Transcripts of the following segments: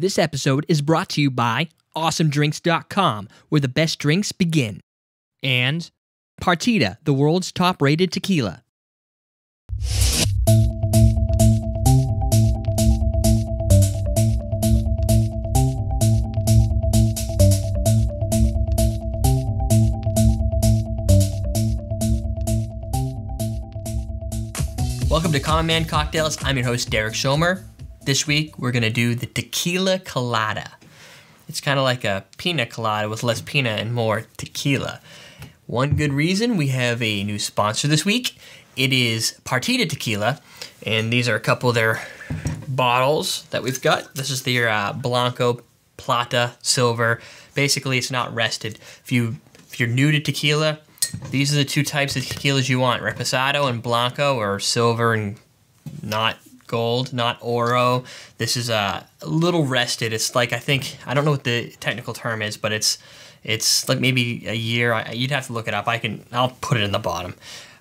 This episode is brought to you by AwesomeDrinks.com, where the best drinks begin. And Partida, the world's top-rated tequila. Welcome to Common Man Cocktails. I'm your host, Derek Schomer. This week, we're going to do the Tequila Colada. It's kind of like a pina colada with less pina and more tequila. One good reason, we have a new sponsor this week. It is Partida Tequila, and these are a couple of their bottles that we've got. This is their Blanco, Plata, Silver. Basically, it's not rested. If you're new to tequila, these are the two types of tequilas you want, Reposado and Blanco, or Silver and not Gold, not Oro. This is a little rested. It's like, I don't know what the technical term is, but it's like maybe a year. You'd have to look it up. I'll put it in the bottom.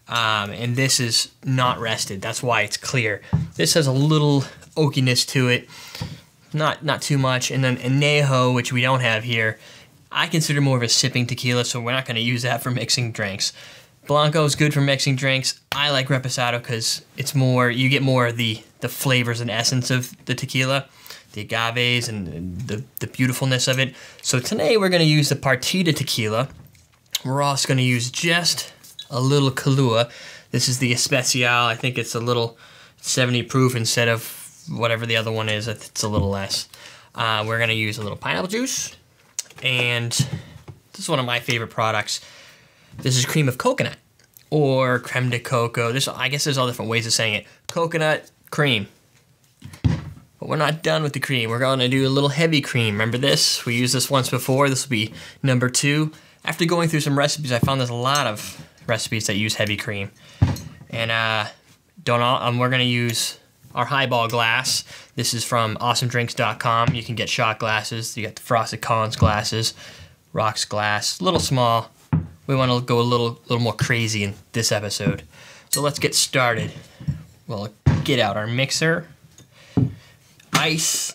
And this is not rested. That's why it's clear. This has a little oakiness to it, not too much. And then Añejo, which we don't have here, I consider more of a sipping tequila, so we're not going to use that for mixing drinks. Blanco is good for mixing drinks. I like Reposado because you get more of the flavors and essence of the tequila, the agaves and the beautifulness of it. So today we're going to use the Partida Tequila. We're also going to use just a little Kahlua. This is the Especial. I think it's a little 70 proof instead of whatever the other one is. It's a little less. We're going to use a little pineapple juice. And this is one of my favorite products. This is cream of coconut or creme de coco. I guess there's all different ways of saying it. Coconut cream. But we're not done with the cream. We're going to do a little heavy cream. Remember this? We used this once before. This will be number 2. After going through some recipes, I found there's a lot of recipes that use heavy cream. And we're going to use our highball glass. This is from AwesomeDrinks.com. You can get shot glasses. You got the Frosted Collins glasses, rocks glass, a little small. We want to go a little more crazy in this episode. So let's get started. We'll get out our mixer, ice,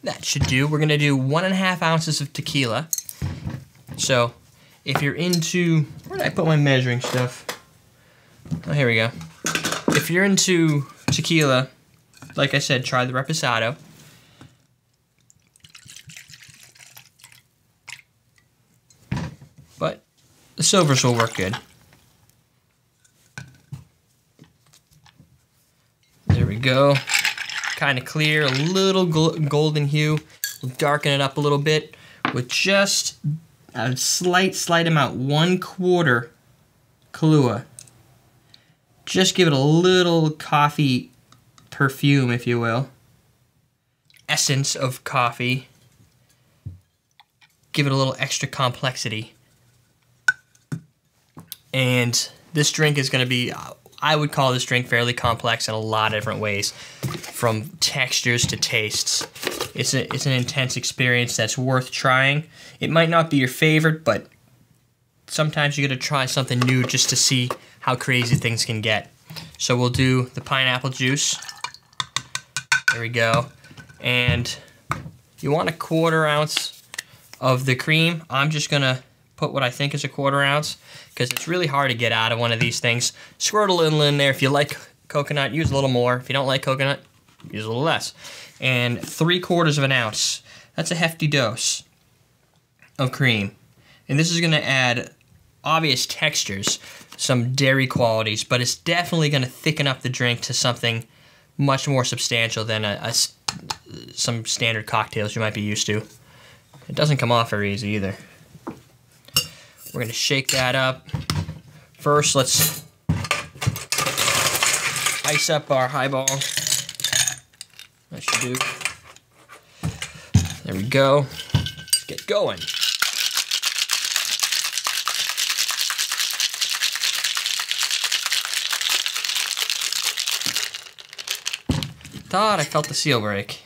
that should do. We're going to do 1.5 ounces of tequila. So if you're into, where did I put my measuring stuff? Oh, here we go. If you're into tequila, like I said, try the Reposado. But the silvers will work good. There we go. Kind of clear, a little golden hue. We'll darken it up a little bit with just a slight amount, 1/4 Kahlua. Just give it a little coffee perfume, if you will. Essence of coffee. Give it a little extra complexity. And this drink is going to be, I would call this drink fairly complex in a lot of different ways, from textures to tastes. It's an intense experience that's worth trying. It might not be your favorite, but sometimes you got to try something new just to see how crazy things can get. So we'll do the pineapple juice. There we go. And you want 1/4 ounce of the cream. I'm just going to put what I think is 1/4 ounce because it's really hard to get out of one of these things. Squirt a little in there. If you like coconut, use a little more. If you don't like coconut, use a little less. And 3/4 ounce. That's a hefty dose of cream. And this is going to add obvious textures, some dairy qualities, but it's definitely going to thicken up the drink to something much more substantial than some standard cocktails you might be used to. It doesn't come off very easy either. We're going to shake that up. First, let's ice up our highball. That should do. There we go. Let's get going. Thought I felt the seal break.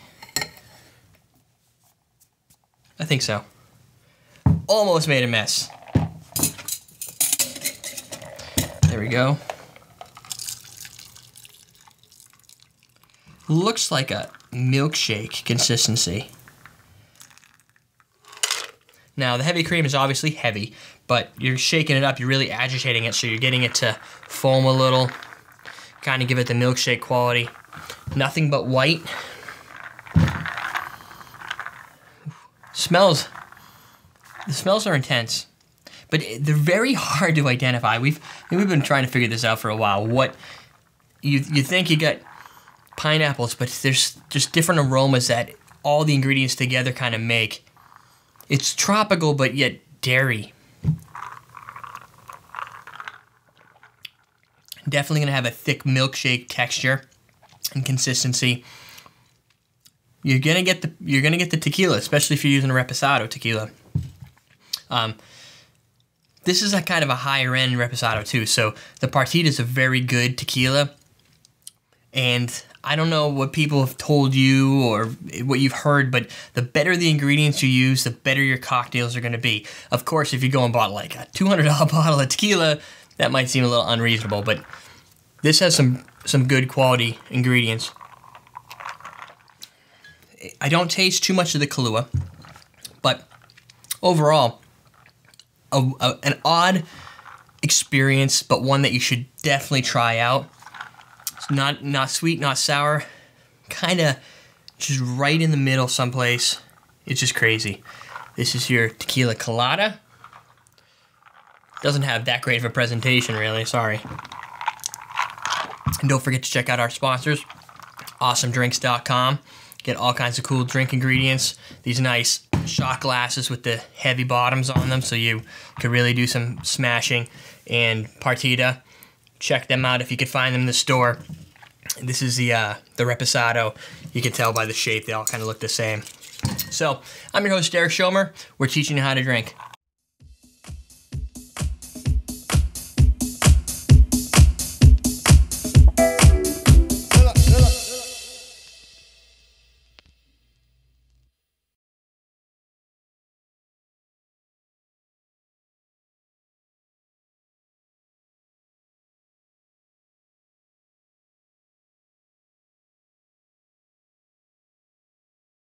I think so. Almost made a mess. There we go. Looks like a milkshake consistency. Now, the heavy cream is obviously heavy, but you're shaking it up, you're really agitating it, so you're getting it to foam a little, kind of give it the milkshake quality. Nothing but white. The smells are intense, but they're very hard to identify. We've been trying to figure this out for a while. What you think you got pineapples, but there's just different aromas that all the ingredients together kind of make. It's tropical, but yet dairy. Definitely gonna have a thick milkshake texture and consistency. You're gonna get the tequila, especially if you're using a Reposado tequila. This is a kind of a higher end Reposado too. So the Partida is a very good tequila, and I don't know what people have told you or what you've heard, but the better the ingredients you use, the better your cocktails are going to be. Of course, if you go and bought like a $200 bottle of tequila, that might seem a little unreasonable, but this has some good quality ingredients. I don't taste too much of the Kahlua, but overall, an odd experience, but one that you should definitely try out. It's not sweet, not sour, kind of just right in the middle someplace. It's just crazy. This is your Tequila Colada. Doesn't have that great of a presentation, really, sorry. And don't forget to check out our sponsors, awesomedrinks.com. Get all kinds of cool drink ingredients. These nice shot glasses with the heavy bottoms on them, so you could really do some smashing. And Partida, check them out if you could find them in the store. This is the Reposado. You can tell by the shape, they all kind of look the same. So, I'm your host, Derek Schomer. We're teaching you how to drink.